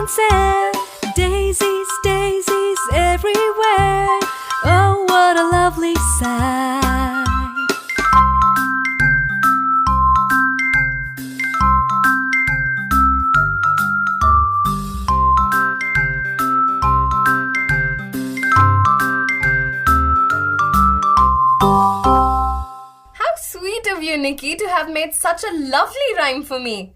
dancing. Daisies, daisies everywhere. Oh, what a lovely sight. How sweet of you, Nikki, to have made such a lovely rhyme for me.